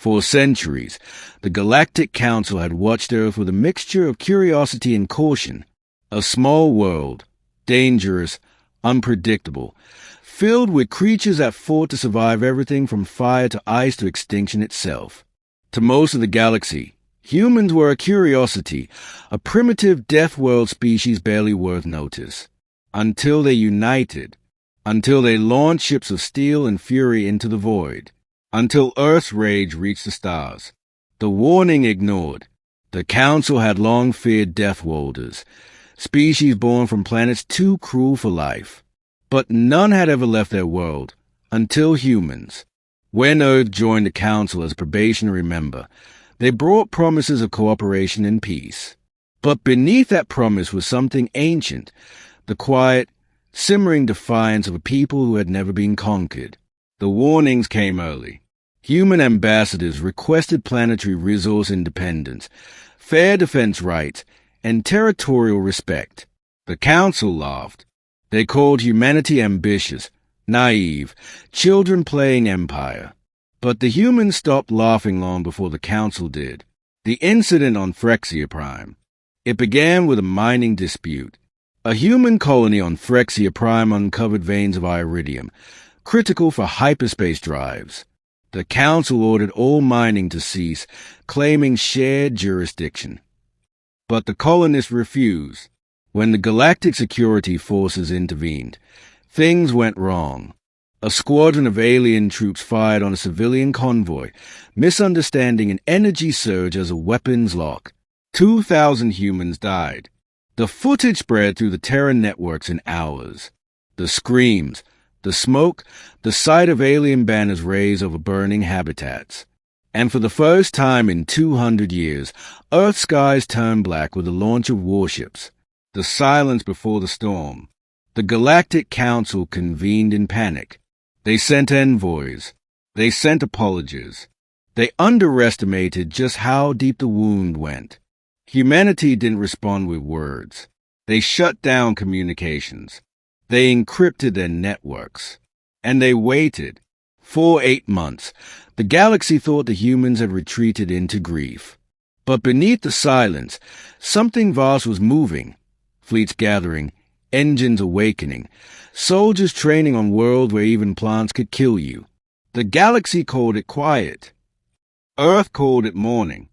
For centuries, the Galactic Council had watched Earth with a mixture of curiosity and caution. A small world, dangerous, unpredictable, filled with creatures that fought to survive everything from fire to ice to extinction itself. To most of the galaxy, humans were a curiosity, a primitive death-world species barely worth notice. Until they united, until they launched ships of steel and fury into the void, until EarthsRage reached the stars. The warning ignored. The Council had long feared Deathworlders, species born from planets too cruel for life. But none had ever left their world, until humans. When Earth joined the Council as a probationary member, they brought promises of cooperation and peace. But beneath that promise was something ancient, the quiet, simmering defiance of a people who had never been conquered. The warnings came early. Human ambassadors requested planetary resource independence, fair defense rights, and territorial respect. The Council laughed. They called humanity ambitious, naive, children playing empire. But the humans stopped laughing long before the Council did. The incident on Phyrexia Prime. It began with a mining dispute. A human colony on Phyrexia Prime uncovered veins of iridium, critical for hyperspace drives. The Council ordered all mining to cease, claiming shared jurisdiction. But the colonists refused. When the Galactic Security Forces intervened, things went wrong. A squadron of alien troops fired on a civilian convoy, misunderstanding an energy surge as a weapons lock. 2,000 humans died. The footage spread through the Terran networks in hours. The screams, the smoke, the sight of alien banners raised over burning habitats. And for the first time in 200 years, Earth skies turned black with the launch of warships. The silence before the storm. The Galactic Council convened in panic. They sent envoys. They sent apologies. They underestimated just how deep the wound went. Humanity didn't respond with words. They shut down communications. They encrypted their networks. And they waited. For 8 months, the galaxy thought the humans had retreated into grief. But beneath the silence, something vast was moving. Fleets gathering, engines awakening, soldiers training on worlds where even plants could kill you. The galaxy called it quiet. Earth called it morning.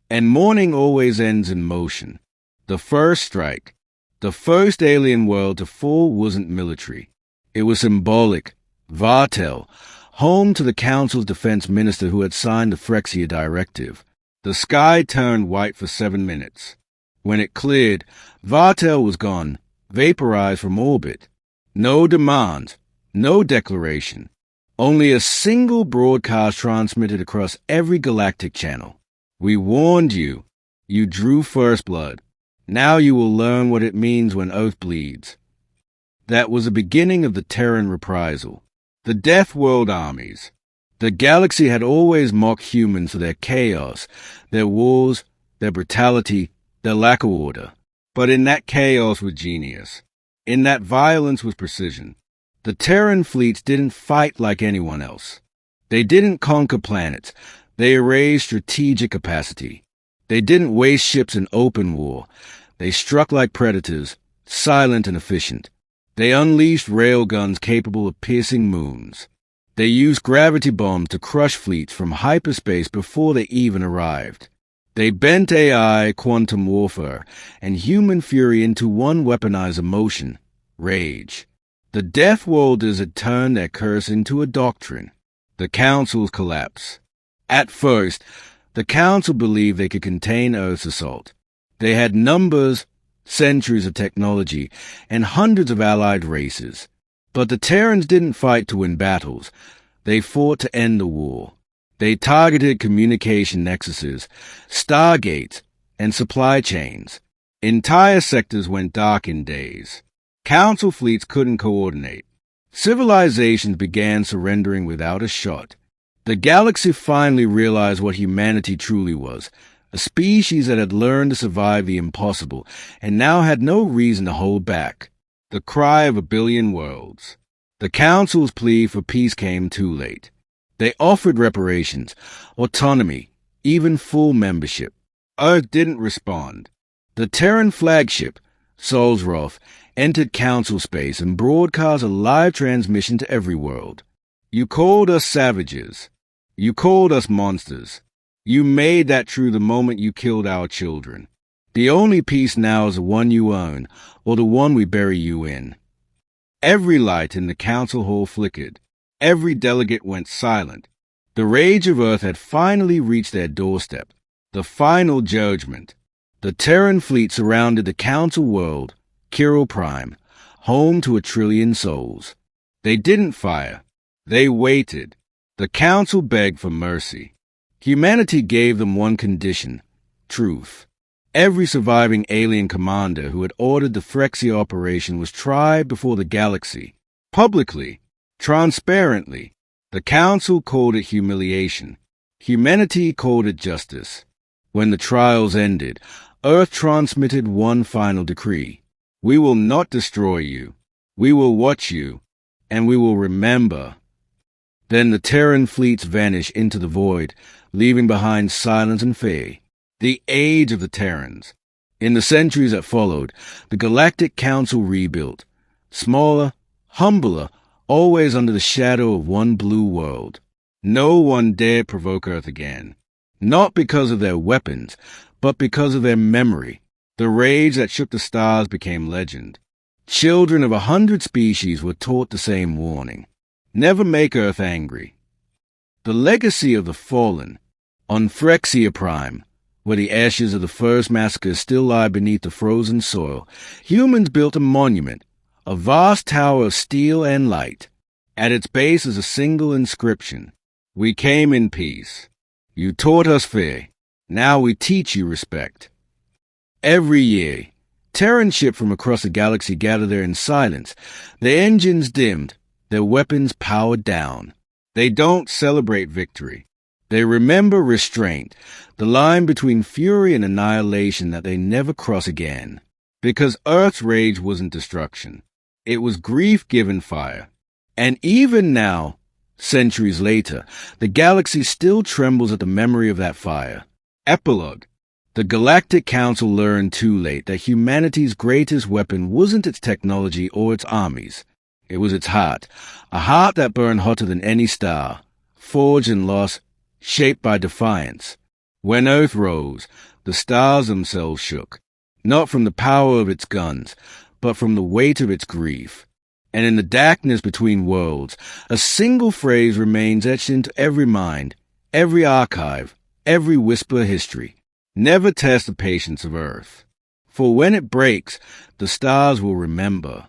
And morning always ends in motion. The first strike, the first alien world to fall wasn't military. It was symbolic. Vartel, home to the Council's defense minister who had signed the Phyrexia Directive. The sky turned white for 7 minutes. When it cleared, Vartel was gone, vaporized from orbit. No demand, no declaration. Only a single broadcast transmitted across every galactic channel. We warned you. You drew first blood. Now you will learn what it means when Earth bleeds. That was the beginning of the Terran reprisal. The Death World armies. The galaxy had always mocked humans for their chaos, their wars, their brutality, their lack of order. But in that chaos was genius. In that violence was precision. The Terran fleets didn't fight like anyone else. They didn't conquer planets. They erased strategic capacity. They didn't waste ships in open war. They struck like predators, silent and efficient. They unleashed railguns capable of piercing moons. They used gravity bombs to crush fleets from hyperspace before they even arrived. They bent AI, quantum warfare, and human fury into one weaponized emotion, rage. The Deathworlders had turned their curse into a doctrine. The Council's collapse. At first, the Council believed they could contain Earth's assault. They had numbers, centuries of technology, and hundreds of allied races. But the Terrans didn't fight to win battles. They fought to end the war. They targeted communication nexuses, stargates, and supply chains. Entire sectors went dark in days. Council fleets couldn't coordinate. Civilizations began surrendering without a shot. The galaxy finally realized what humanity truly was, a species that had learned to survive the impossible and now had no reason to hold back. The cry of a billion worlds. The Council's plea for peace came too late. They offered reparations, autonomy, even full membership. Earth didn't respond. The Terran flagship, Solsroth, entered Council space and broadcast a live transmission to every world. You called us savages. You called us monsters. You made that true the moment you killed our children. The only peace now is the one you own, or the one we bury you in. Every light in the council hall flickered. Every delegate went silent. The rage of Earth had finally reached their doorstep. The final judgment. The Terran fleet surrounded the council world, Kirill Prime, home to 1 trillion souls. They didn't fire. They waited. The council begged for mercy. Humanity gave them one condition: truth. Every surviving alien commander who had ordered the Phyrexia operation was tried before the galaxy. Publicly. Transparently. The council called it humiliation. Humanity called it justice. When the trials ended, Earth transmitted one final decree. We will not destroy you. We will watch you, and we will remember. Then the Terran fleets vanished into the void, leaving behind silence and fear. The age of the Terrans. In the centuries that followed, the Galactic Council rebuilt. Smaller, humbler, always under the shadow of one blue world. No one dared provoke Earth again. Not because of their weapons, but because of their memory. The rage that shook the stars became legend. Children of 100 species were taught the same warning. Never make Earth angry. The legacy of the fallen. On Phyrexia Prime, where the ashes of the first massacre still lie beneath the frozen soil, humans built a monument, a vast tower of steel and light. At its base is a single inscription: We came in peace. You taught us fear. Now we teach you respect. Every year, Terran ships from across the galaxy gather there in silence, their engines dimmed, their weapons powered down. They don't celebrate victory. They remember restraint, the line between fury and annihilation that they never cross again. Because Earth's rage wasn't destruction. It was grief given fire. And even now, centuries later, the galaxy still trembles at the memory of that fire. Epilogue. The Galactic Council learned too late that humanity's greatest weapon wasn't its technology or its armies. It was its heart, a heart that burned hotter than any star, forged in loss, shaped by defiance. When Earth rose, the stars themselves shook, not from the power of its guns, but from the weight of its grief. And in the darkness between worlds, a single phrase remains etched into every mind, every archive, every whisper of history. Never test the patience of Earth. For when it breaks, the stars will remember.